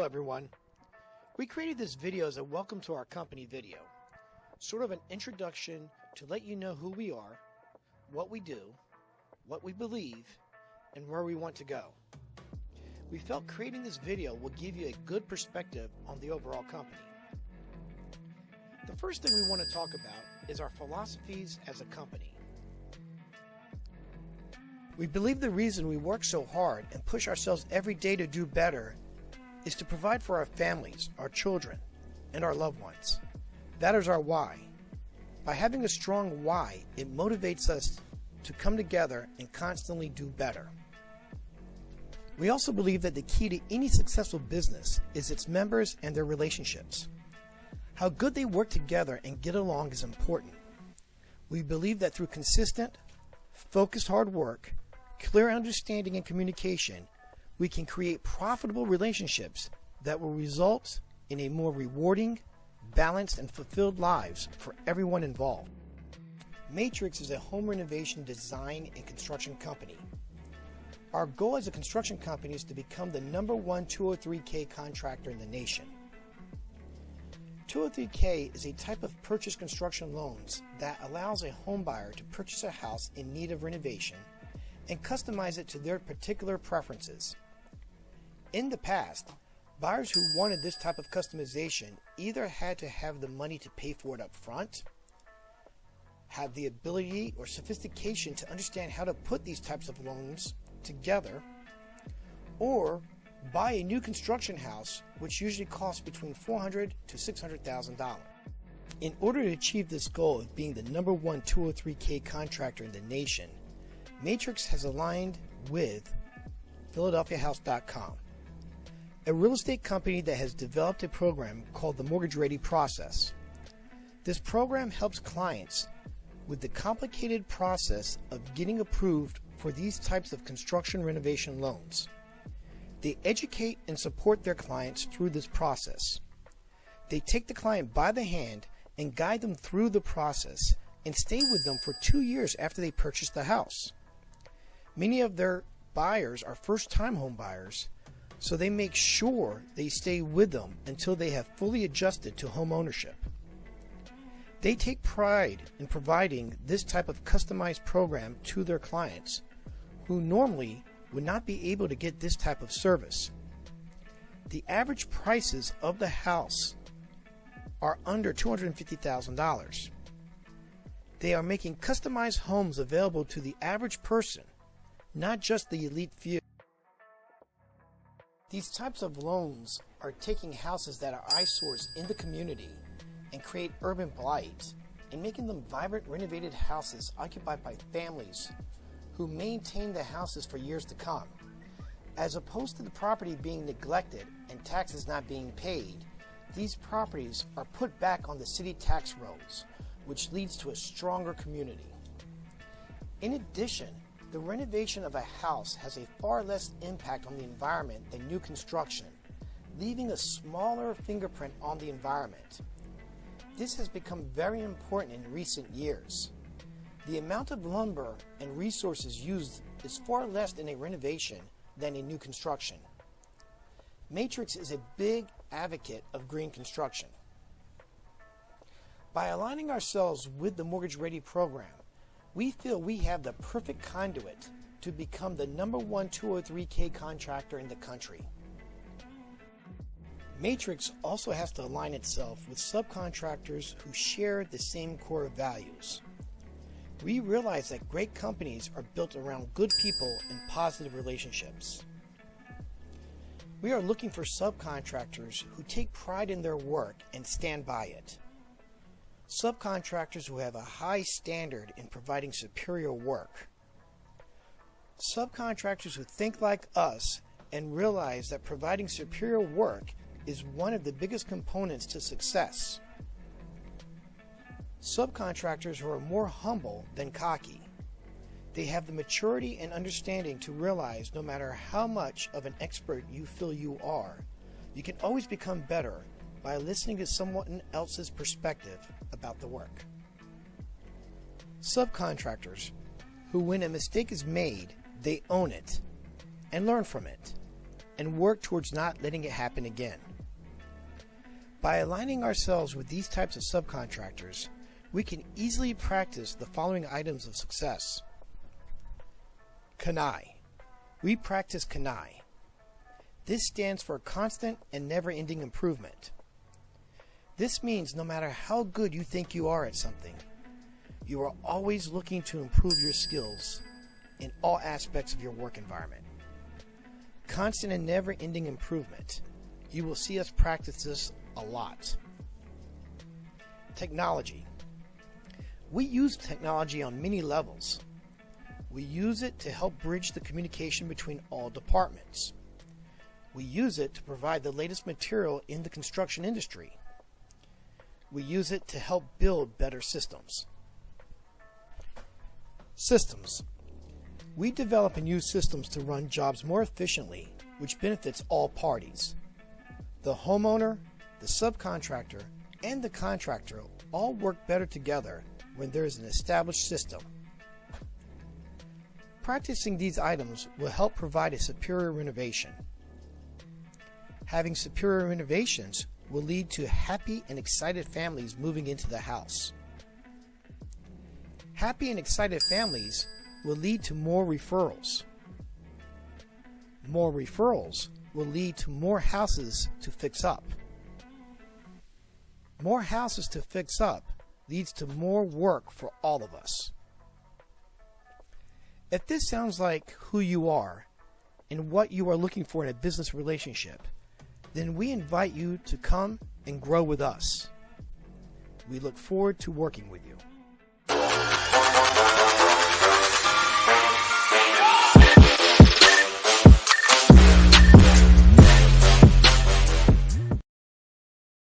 everyone. We created this video as a welcome to our company video, sort of an introduction to let you know who we are, what we do, what we believe, and where we want to go. We felt creating this video will give you a good perspective on the overall company. The first thing we want to talk about is our philosophies as a company. We believe the reason we work so hard and push ourselves every day to do better is to provide for our families, our children, and our loved ones. That is our why. By having a strong why, it motivates us to come together and constantly do better. We also believe that the key to any successful business is its members and their relationships. How good they work together and get along is important. We believe that through consistent, focused hard work, clear understanding and communication, we can create profitable relationships that will result in a more rewarding, balanced, and fulfilled lives for everyone involved. Matrix is a home renovation design and construction company. Our goal as a construction company is to become the #1 203K contractor in the nation. 203K is a type of purchase construction loans that allows a home buyer to purchase a house in need of renovation and customize it to their particular preferences. In the past, buyers who wanted this type of customization either had to have the money to pay for it up front, have the ability or sophistication to understand how to put these types of loans together, or buy a new construction house, which usually costs between $400,000 to $600,000. In order to achieve this goal of being the #1 203K contractor in the nation, Matrix has aligned with PhiladelphiaHouse.com, a real estate company that has developed a program called the Mortgage Ready Process. This program helps clients with the complicated process of getting approved for these types of construction renovation loans. They educate and support their clients through this process. They take the client by the hand and guide them through the process and stay with them for 2 years after they purchase the house. Many of their buyers are first-time home buyers, so they make sure they stay with them until they have fully adjusted to home ownership. They take pride in providing this type of customized program to their clients who normally would not be able to get this type of service. The average prices of the house are under $250,000. They are making customized homes available to the average person, not just the elite few. These types of loans are taking houses that are eyesores in the community and create urban blight and making them vibrant, renovated houses occupied by families who maintain the houses for years to come. As opposed to the property being neglected and taxes not being paid, these properties are put back on the city tax rolls, which leads to a stronger community. In addition, the renovation of a house has a far less impact on the environment than new construction, leaving a smaller fingerprint on the environment. This has become very important in recent years. The amount of lumber and resources used is far less in a renovation than in new construction. Matrix is a big advocate of green construction. By aligning ourselves with the Mortgage Ready program, we feel we have the perfect conduit to become the #1 203K contractor in the country. Matrix also has to align itself with subcontractors who share the same core values. We realize that great companies are built around good people and positive relationships. We are looking for subcontractors who take pride in their work and stand by it. Subcontractors who have a high standard in providing superior work. Subcontractors who think like us and realize that providing superior work is one of the biggest components to success. Subcontractors who are more humble than cocky. They have the maturity and understanding to realize no matter how much of an expert you feel you are, you can always become better by listening to someone else's perspective about the work. Subcontractors who, when a mistake is made, they own it and learn from it. and work towards not letting it happen again. By aligning ourselves with these types of subcontractors, we can easily practice the following items of success. CANI. We practice CANI. This stands for constant and never-ending improvement. This means no matter how good you think you are at something, you are always looking to improve your skills in all aspects of your work environment. Constant and never-ending improvement. You will see us practice this a lot. Technology. We use technology on many levels. We use it to help bridge the communication between all departments. We use it to provide the latest material in the construction industry. We use it to help build better systems. Systems. We develop and use systems to run jobs more efficiently, which benefits all parties. The homeowner, the subcontractor, and the contractor all work better together when there is an established system. Practicing these items will help provide a superior renovation. Having superior renovations will lead to happy and excited families moving into the house. Happy and excited families will lead to more referrals. More referrals will lead to more houses to fix up. More houses to fix up leads to more work for all of us. If this sounds like who you are and what you are looking for in a business relationship, then we invite you to come and grow with us. We look forward to working with you.